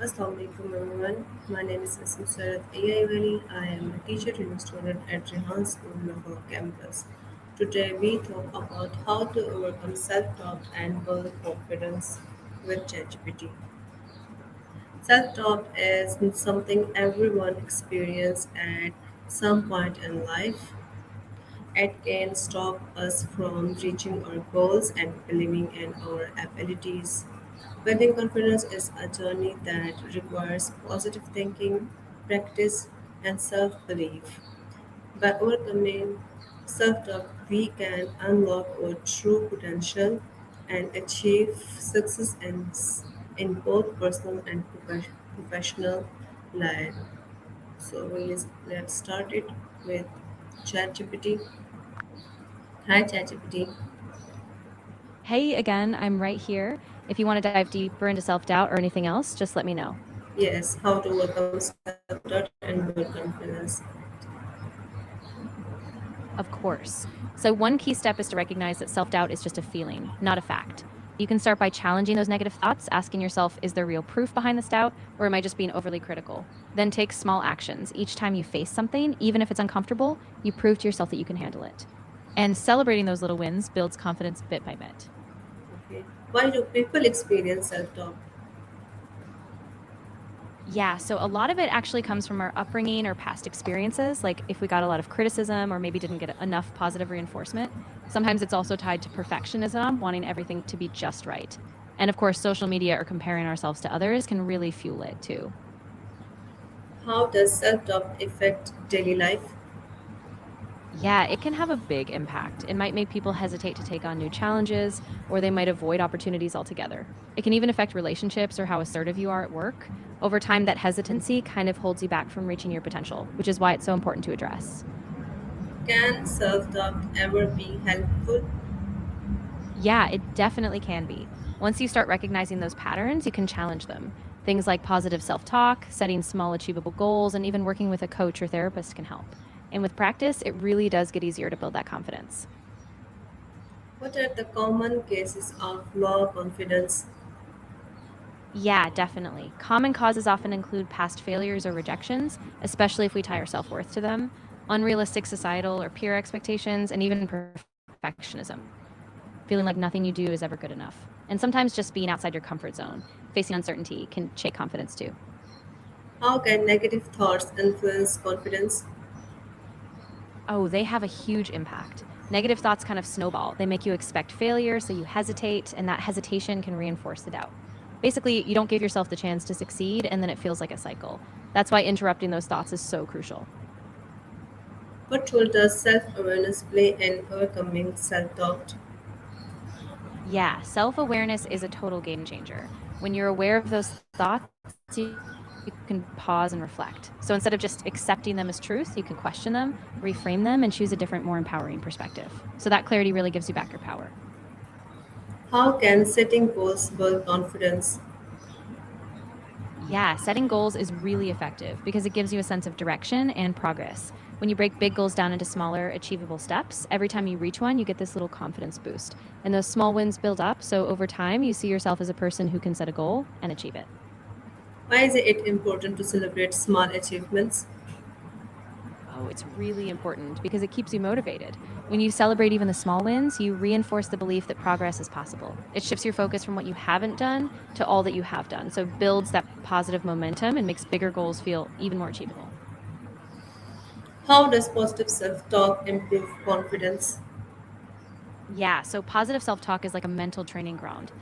Assalamu alaikum everyone. My name is Asim Sarat AI Valley. I am a teacher and student at Rehan School Lahore campus. Today we talk about how to overcome self-doubt and build confidence with ChatGPT. Self-doubt is something everyone experiences at some point in life. It can stop us from reaching our goals and believing in our abilities. Building confidence is a journey that requires positive thinking, practice, and self belief. By overcoming self doubt, we can unlock our true potential and achieve success in both personal and professional life. So, let's start it with ChatGPT. Hi, ChatGPT. Hey again, I'm right here. If you want to dive deeper into self doubt or anything else, just let me know. Yes, how to overcome self-doubt and build confidence. Of course. So, one key step is to recognize that self doubt is just a feeling, not a fact. You can start by challenging those negative thoughts, asking yourself, is there real proof behind this doubt, or am I just being overly critical? Then take small actions. Each time you face something, even if it's uncomfortable, you prove to yourself that you can handle it. And celebrating those little wins builds confidence bit by bit. Okay. Why do people experience self-doubt? Yeah, so a lot of it actually comes from our upbringing or past experiences, like if we got a lot of criticism or maybe didn't get enough positive reinforcement. Sometimes it's also tied to perfectionism, wanting everything to be just right. And of course, social media or comparing ourselves to others can really fuel it too. How does self-doubt affect daily life? Yeah, it can have a big impact. It might make people hesitate to take on new challenges, or they might avoid opportunities altogether. It can even affect relationships or how assertive you are at work. Over time, that hesitancy kind of holds you back from reaching your potential, which is why it's so important to address. Can self-doubt ever be helpful? Yeah, it definitely can be. Once you start recognizing those patterns, you can challenge them. Things like positive self talk, setting small, achievable goals, and even working with a coach or therapist can help. And with practice, it really does get easier to build that confidence. What are the common cases of low confidence? Yeah, definitely. Common causes often include past failures or rejections, especially if we tie our self worth to them, unrealistic societal or peer expectations, and even perfectionism, feeling like nothing you do is ever good enough. And sometimes just being outside your comfort zone, facing uncertainty, can shake confidence too. How can negative thoughts influence confidence? Oh, they have a huge impact. Negative thoughts kind of snowball. They make you expect failure, so you hesitate, and that hesitation can reinforce the doubt. Basically, you don't give yourself the chance to succeed, and then it feels like a cycle. That's why interrupting those thoughts is so crucial. What role does self-awareness play in overcoming self-doubt? Yeah, self awareness is a total game changer. When you're aware of those thoughts, you can pause and reflect. So instead of just accepting them as truth, you can question them, reframe them, and choose a different, more empowering perspective. So that clarity really gives you back your power. How can setting goals build confidence? Yeah, setting goals is really effective because it gives you a sense of direction and progress. When you break big goals down into smaller, achievable steps, every time you reach one, you get this little confidence boost. And those small wins build up, so over time, you see yourself as a person who can set a goal and achieve it. Why is it important to celebrate small achievements? Oh, it's really important because it keeps you motivated. When you celebrate even the small wins, you reinforce the belief that progress is possible. It shifts your focus from what you haven't done to all that you have done. So it builds that positive momentum and makes bigger goals feel even more achievable. How does positive self-talk improve confidence? Yeah, so positive self talk is like a mental training ground.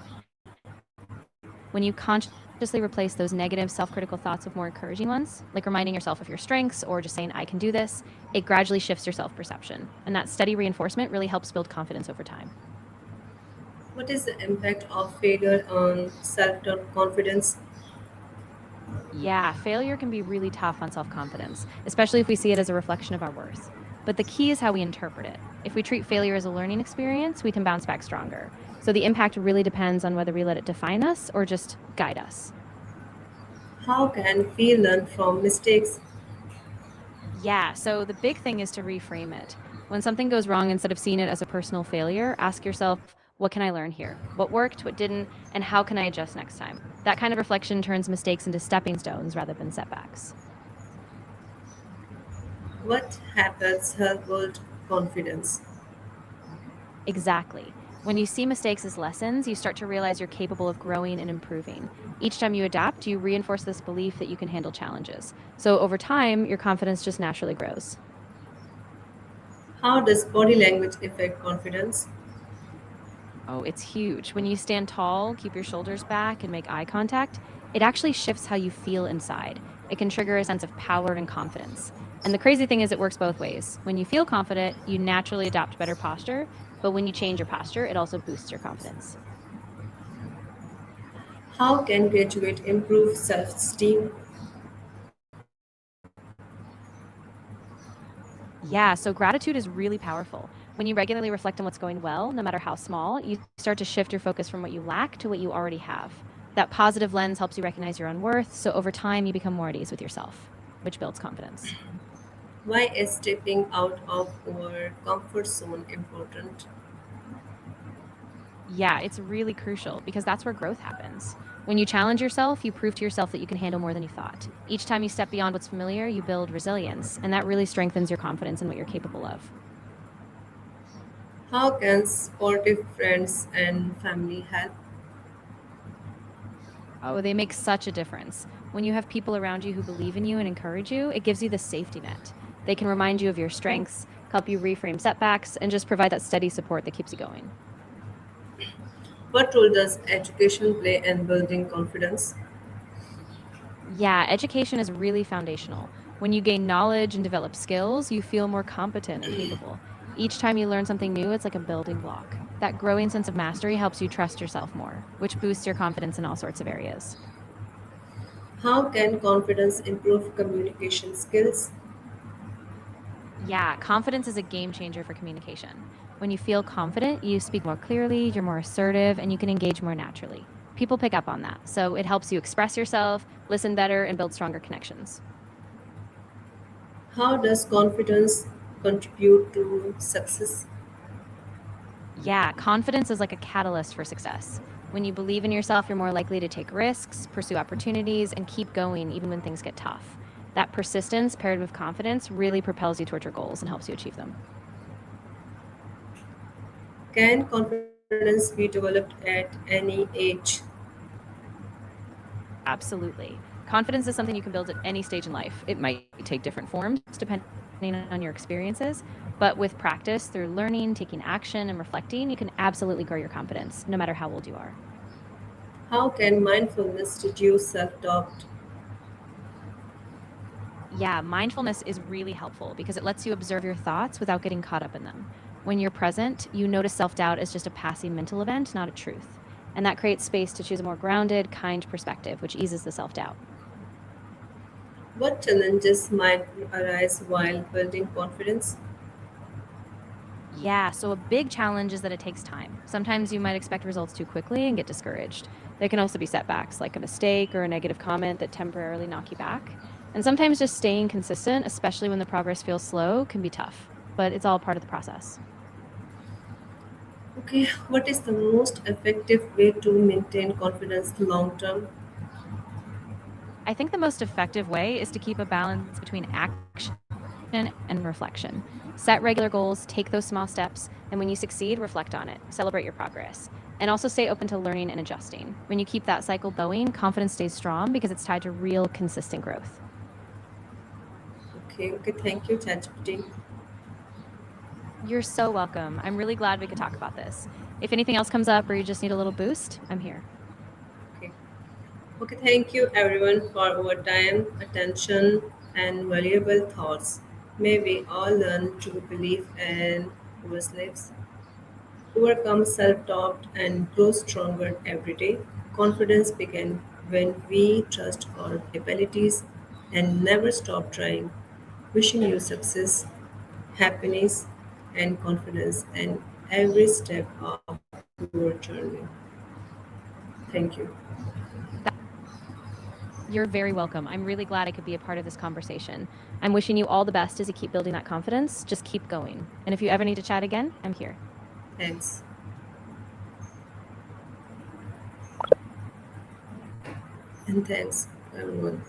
When you consciously replace those negative self critical thoughts with more encouraging ones, like reminding yourself of your strengths or just saying, I can do this, it gradually shifts your self perception. And that steady reinforcement really helps build confidence over time. What is the impact of failure on self-doubt confidence? Yeah, failure can be really tough on self confidence, especially if we see it as a reflection of our worth. But the key is how we interpret it. If we treat failure as a learning experience, we can bounce back stronger. So the impact really depends on whether we let it define us or just guide us. How can we learn from mistakes? Yeah, so the big thing is to reframe it. When something goes wrong, instead of seeing it as a personal failure, ask yourself, What can I learn here? What worked, what didn't, and how can I adjust next time? That kind of reflection turns mistakes into stepping stones rather than setbacks. What habits help build confidence? Exactly. When you see mistakes as lessons, you start to realize you're capable of growing and improving. Each time you adapt, you reinforce this belief that you can handle challenges. So over time, your confidence just naturally grows. How does body language affect confidence? Oh, it's huge. When you stand tall, keep your shoulders back, and make eye contact, it actually shifts how you feel inside. It can trigger a sense of power and confidence. And the crazy thing is, it works both ways. When you feel confident, you naturally adopt better posture. But when you change your posture, it also boosts your confidence. How can graduate improve self-esteem? Yeah, so gratitude is really powerful. When you regularly reflect on what's going well, no matter how small, you start to shift your focus from what you lack to what you already have. That positive lens helps you recognize your own worth, so over time, you become more at ease with yourself, which builds confidence. Why is stepping out of our comfort zone important? Yeah, it's really crucial because that's where growth happens. When you challenge yourself, you prove to yourself that you can handle more than you thought. Each time you step beyond what's familiar, you build resilience, and that really strengthens your confidence in what you're capable of. How can supportive friends and family help? Oh, they make such a difference. When you have people around you who believe in you and encourage you, it gives you the safety net. They can remind you of your strengths, help you reframe setbacks, and just provide that steady support that keeps you going. What role does education play in building confidence? Yeah, education is really foundational. When you gain knowledge and develop skills, you feel more competent and capable. Each time you learn something new, it's like a building block. That growing sense of mastery helps you trust yourself more, which boosts your confidence in all sorts of areas. How can confidence improve communication skills? Yeah, confidence is a game changer for communication. When you feel confident, you speak more clearly, you're more assertive, and you can engage more naturally. People pick up on that, so it helps you express yourself, listen better, and build stronger connections. How does confidence contribute to success? Yeah, confidence is like a catalyst for success. When you believe in yourself, you're more likely to take risks, pursue opportunities, and keep going even when things get tough. That persistence paired with confidence really propels you towards your goals and helps you achieve them. Can confidence be developed at any age? Absolutely. Confidence is something you can build at any stage in life. It might take different forms depending on your experiences, but with practice through learning, taking action, and reflecting, you can absolutely grow your confidence no matter how old you are. How can mindfulness reduce self-doubt? Yeah, mindfulness is really helpful because it lets you observe your thoughts without getting caught up in them. When you're present, you notice self doubt as just a passing mental event, not a truth. And that creates space to choose a more grounded, kind perspective, which eases the self doubt. What challenges might arise while building confidence? Yeah, so a big challenge is that it takes time. Sometimes you might expect results too quickly and get discouraged. There can also be setbacks, like a mistake or a negative comment that temporarily knock you back. And sometimes just staying consistent, especially when the progress feels slow, can be tough, but it's all part of the process. Okay, what is the most effective way to maintain confidence long term? I think the most effective way is to keep a balance between action and reflection. Set regular goals, take those small steps, and when you succeed, reflect on it. Celebrate your progress. And also stay open to learning and adjusting. When you keep that cycle going, confidence stays strong because it's tied to real, consistent growth. Okay, thank you, ChatGPT. You're so welcome. I'm really glad we could talk about this. If anything else comes up or you just need a little boost, I'm here. Okay. Okay, thank you everyone for our time, attention, and valuable thoughts. May we all learn to believe in ourselves, overcome self doubt, and grow stronger every day. Confidence begins when we trust our abilities and never stop trying. Wishing you success, happiness, and confidence in every step of your journey. Thank you. You're very welcome. I'm really glad I could be a part of this conversation. I'm wishing you all the best as you keep building that confidence. Just keep going. And if you ever need to chat again, I'm here. Thanks. And thanks, everyone.